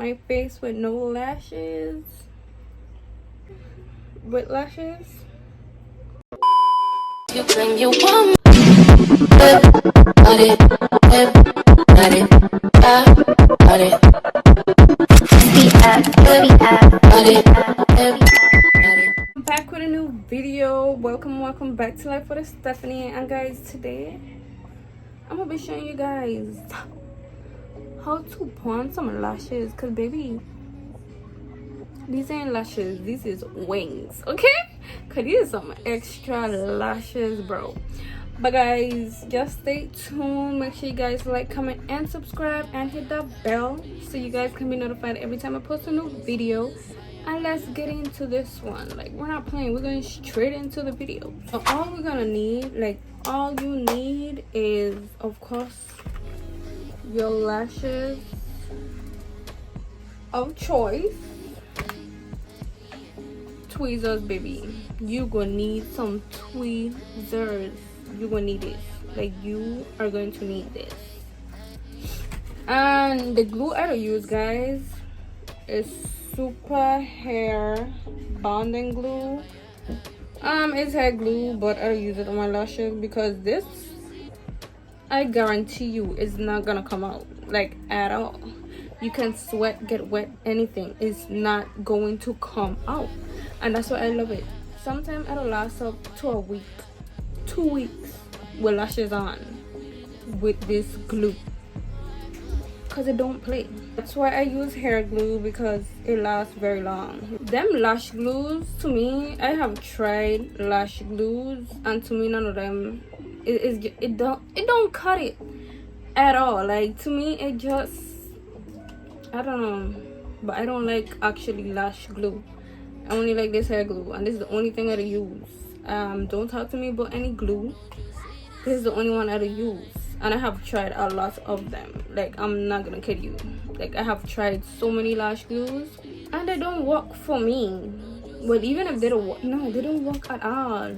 my face with no lashes, with lashes. You claim you want got it, got it, got it. I'm back with a new video. Welcome back to Life with Stephanie. And guys, today I'm gonna be showing you guys how to put on some lashes, cause baby, these ain't lashes, these is wings, okay? Cause these are some extra lashes, bro. But guys, just stay tuned. Make sure you guys like, comment, and subscribe, and hit that bell so you guys can be notified every time I post a new video. And let's get into this one. Like, we're not playing, we're going straight into the video. So all we're gonna need, like, all you need is, of course, your lashes of choice. Tweezers, baby. You gonna need some tweezers. You gonna need this. Like, you are going to need this. And the glue I use, guys, is super hair bonding glue. It's hair glue, but I use it on my lashes because this, I guarantee you, is not gonna come out, like, at all. You can sweat, get wet, anything, is not going to come out. And that's why I love it. Sometimes it'll last up to a week, 2 weeks with lashes on with this glue, because it don't play. That's why I use hair glue, because it lasts very long. Them lash glues, to me, I have tried lash glues, and to me none of them, it don't cut it at all. Like, to me it just, I don't know, but I don't like actually lash glue. I only like this hair glue, and this is the only thing I use. Don't talk to me about any glue. This is the only one I use, and I have tried a lot of them. Like, I'm not gonna kid you. Like, I have tried so many lash glues, and they don't work for me. But even if they don't work, no, they don't work at all.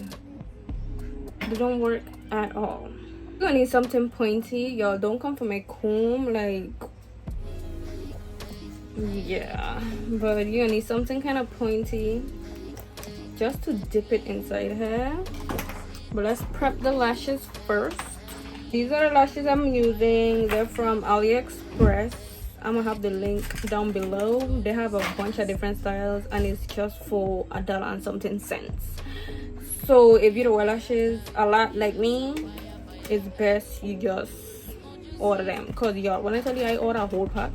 They don't work at all. You're gonna need something pointy, y'all. Don't come for my comb, like, yeah. But you're gonna need something kind of pointy, just to dip it inside here. But let's prep the lashes first. These are the lashes I'm using. They're from AliExpress. I'm gonna have the link down below. They have a bunch of different styles, and it's just for $1 and something cents. So if you don't wear lashes a lot like me, it's best you just order them. Because y'all, when I tell you I ordered a whole pack,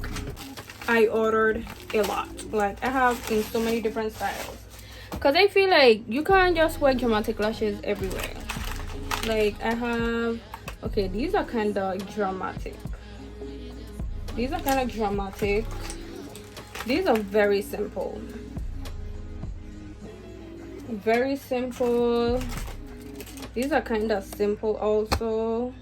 I ordered a lot. Like, I have in so many different styles, because I feel like you can't just wear dramatic lashes everywhere. Like, I have, okay, these are kind of dramatic. These are kind of dramatic. These are very simple. Very simple. These are kind of simple also.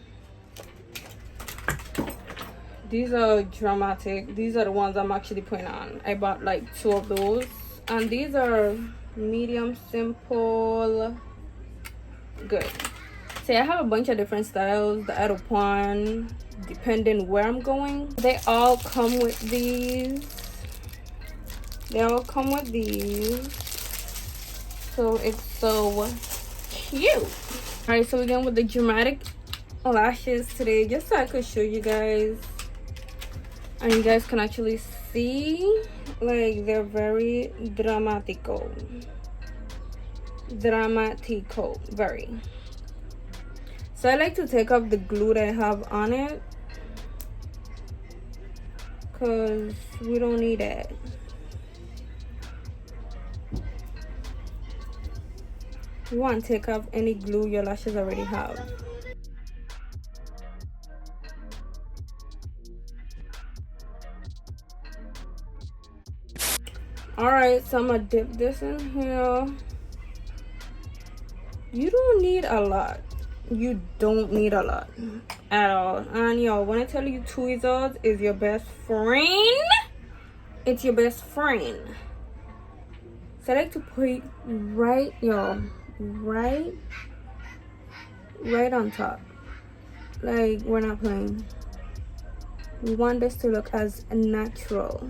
These are dramatic. These are the ones I'm actually putting on. I bought like 2 of those. And these are medium, simple, good. See, I have a bunch of different styles that I don't want depending where I'm going. They all come with these. They all come with these. So it's so cute. Alright, so we're going with the dramatic lashes today, just so I could show you guys. And you guys can actually see, like, they're very dramatico, very. So I like to take off the glue that I have on it, because we don't need it. You want to take off any glue your lashes already have. Alright, so I'm gonna dip this in here. You don't need a lot. You don't need a lot at all. And y'all, when I tell you tweezers is your best friend, it's your best friend. So I like to put it right, y'all, right on top. Like, we're not playing. We want this to look as natural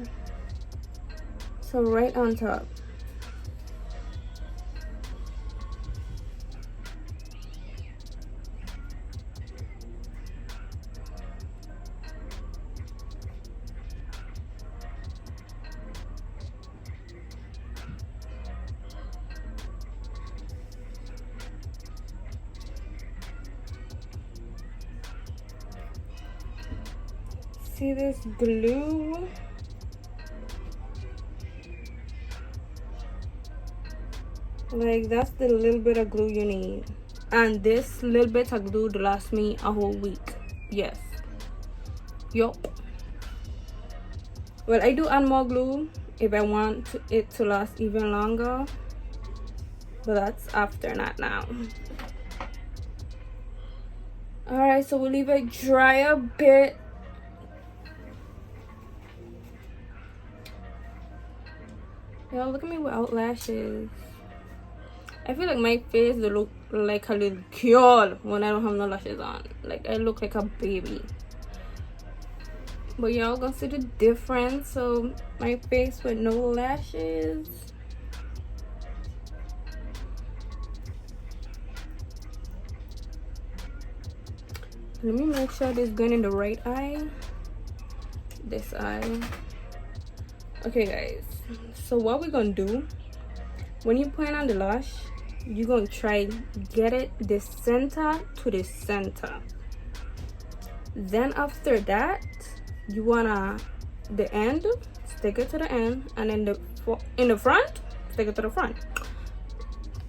So right on top. See this glue? Like, that's the little bit of glue you need. And this little bit of glue to last me a whole week. Yes. Yup. Well, I do add more glue if I want it to last even longer. But that's after, not now. Alright, so we'll leave it dry a bit. Y'all, look at me without lashes. I feel like my face will look like a little girl when I don't have no lashes on. Like, I look like a baby. But y'all gonna see the difference. So my face with no lashes. Let me make sure this going in the right eye. This eye. Okay guys, so what we're gonna do, when you put on the lash, you're gonna try get it the center to the center. Then after that, you wanna the end, stick it to the end, and then in the front, stick it to the front.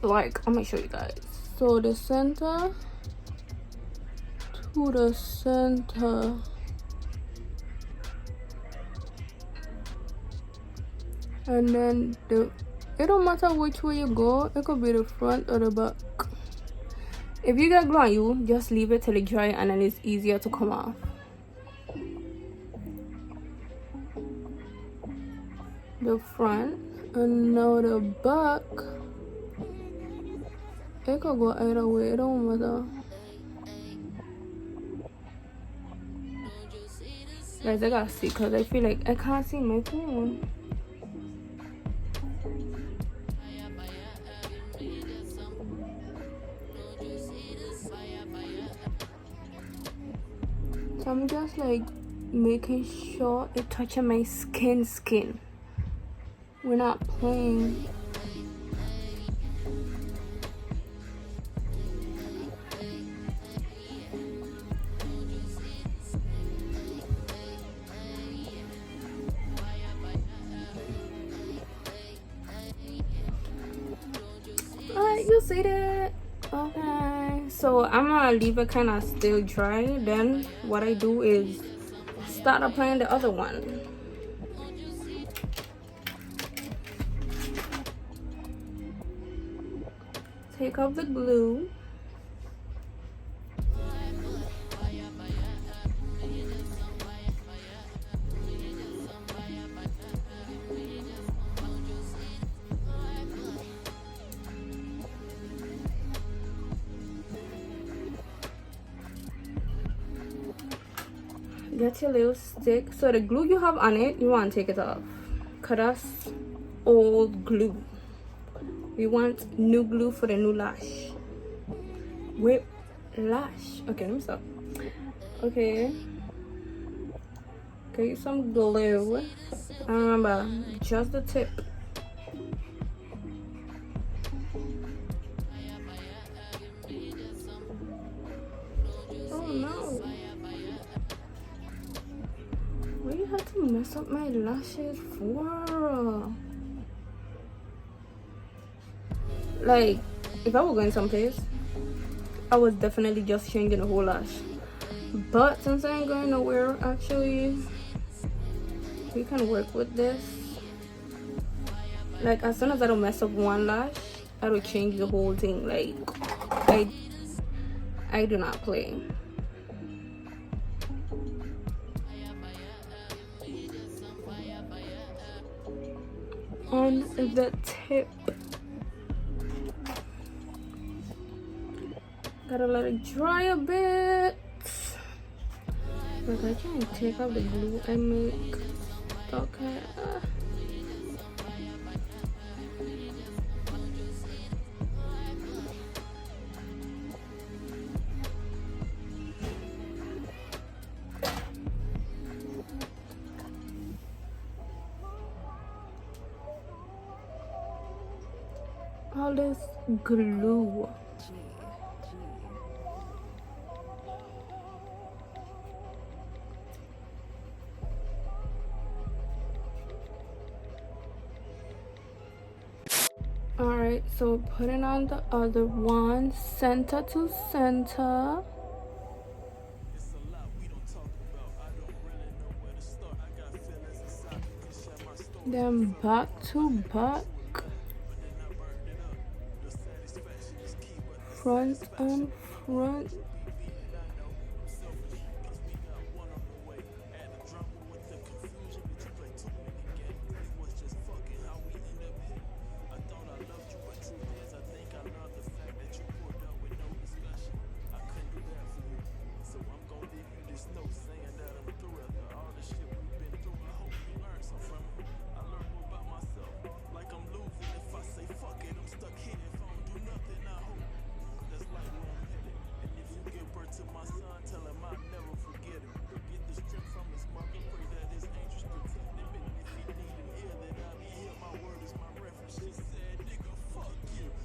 Like, I'm gonna show you guys. So the center to the center. And then it don't matter which way you go, it could be the front or the back. If you get glue on you, just leave it till it dry and then it's easier to come off. The front, and now the back, it could go either way, it don't matter. Guys, I gotta see because I feel like I can't see my phone. So I'm just like making sure it touches my skin. We're not playing. Alright, you see that? Okay, so I'm gonna leave it kind of still dry. Then what I do is start applying the other one. Take off the glue. Get your little stick. So the glue you have on it, you want to take it off. Cause that's old glue. We want new glue for the new lash. Whip lash. Okay, let me stop. Okay. Get some glue. And remember, just the tip. Oh no. Why you have to mess up my lashes for? Like, if I were going someplace, I was definitely just changing the whole lash. But since I ain't going nowhere, actually, we can work with this. Like, as soon as I don't mess up one lash, I will change the whole thing. Like, I do not play. On the tip. Gotta let it dry a bit. Like, I try and take out the glue I make. Okay. all this glue. Alright, so putting on the other one, center to center. Then back to back, front and front.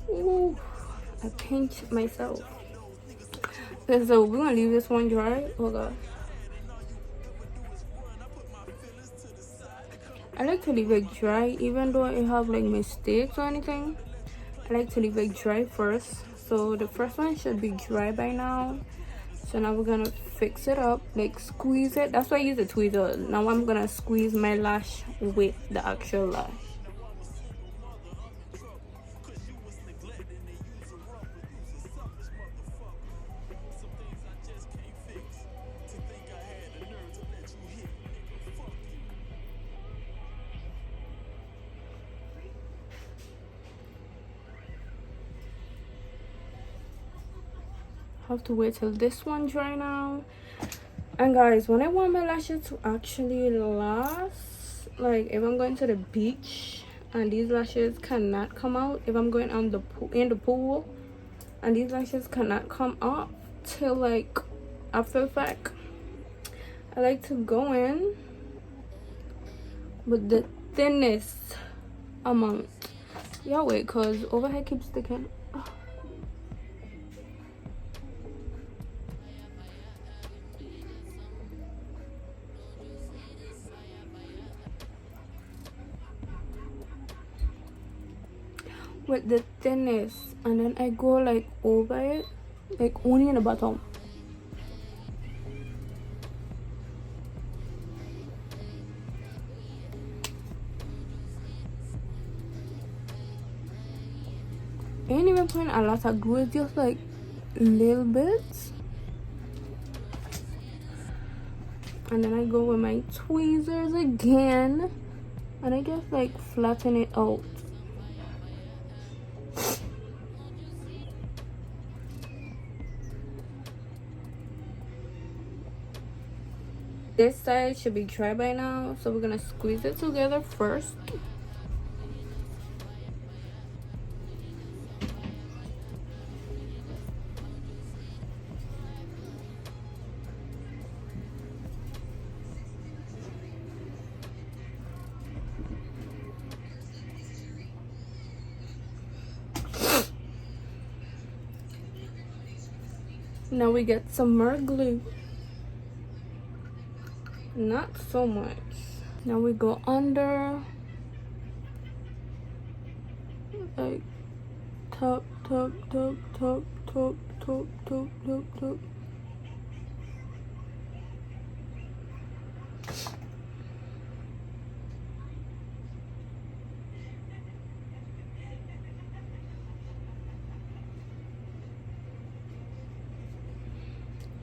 Ooh, I pinched myself. Okay, so we're gonna leave this one dry. Hold on. I like to leave it dry, even though it have like mistakes or anything. I like to leave it dry first. So the first one should be dry by now. So now we're gonna fix it up, like squeeze it. That's why I use a tweezer. Now I'm gonna squeeze my lash with the actual lash. Have to wait till this one dry now. And guys, when I want my lashes to actually last, like if I'm going to the beach and these lashes cannot come out, if I'm going on the in the pool and these lashes cannot come up till like after the fact, I like to go in with the thinnest amount. Yeah, wait, cause overhead keeps sticking. With the thinnest, and then I go like over it, like only in the bottom. Ain't even putting a lot of glue, it's just like little bits. And then I go with my tweezers again, and I just like flatten it out. This side should be dry by now, so we're gonna squeeze it together first. Now we get some more glue. Not so much. Now we go under, like top, top, top, top, top, top, top, top, top.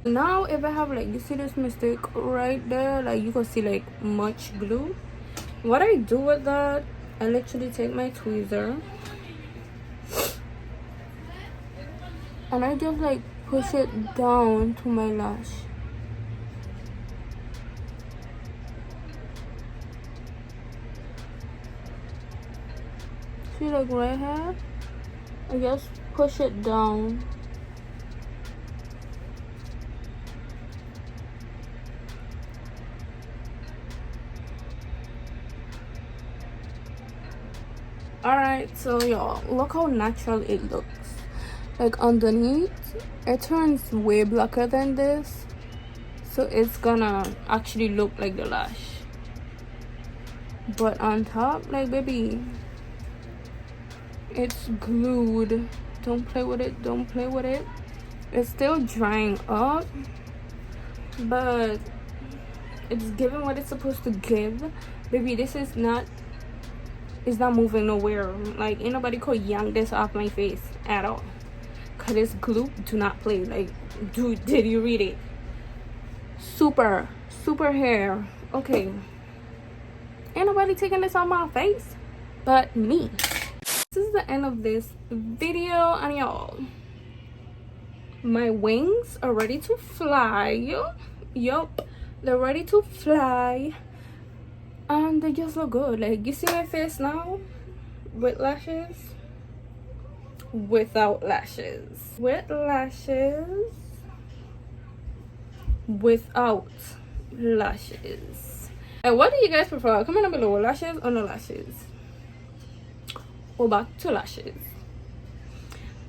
Now if I have like, you see this mistake right there, like you can see like much glue. What I do with that, I literally take my tweezer and I just like push it down to my lash. See, like right here, I just push it down. Alright, so y'all, look how natural it looks. Like underneath, it turns way blacker than this, so it's gonna actually look like the lash. But on top, like, baby, it's glued. Don't play with it, don't play with it. It's still drying up, but it's giving what it's supposed to give. Baby, this is not, it's not moving nowhere. Like, ain't nobody could yank this off my face at all, cause it's glue. Do not play. Like, dude, did you read it? Super hair. Okay, ain't nobody taking this on my face but me. This is the end of this video, and y'all, my wings are ready to fly. Yup, they're ready to fly, and they just look good. Like, you see my face now with lashes, without lashes, with lashes, without lashes. And what do you guys prefer? Comment down below, lashes or no lashes, or back to lashes.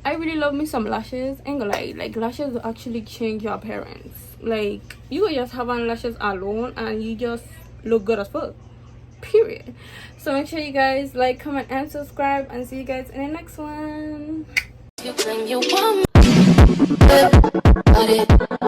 I really love me some lashes. Ain't gonna lie, like, lashes will actually change your appearance. Like, you could just have on lashes alone and you just look good as fuck, period. So make sure you guys like, comment, and subscribe, and see you guys in the next one. You claim you want me, but it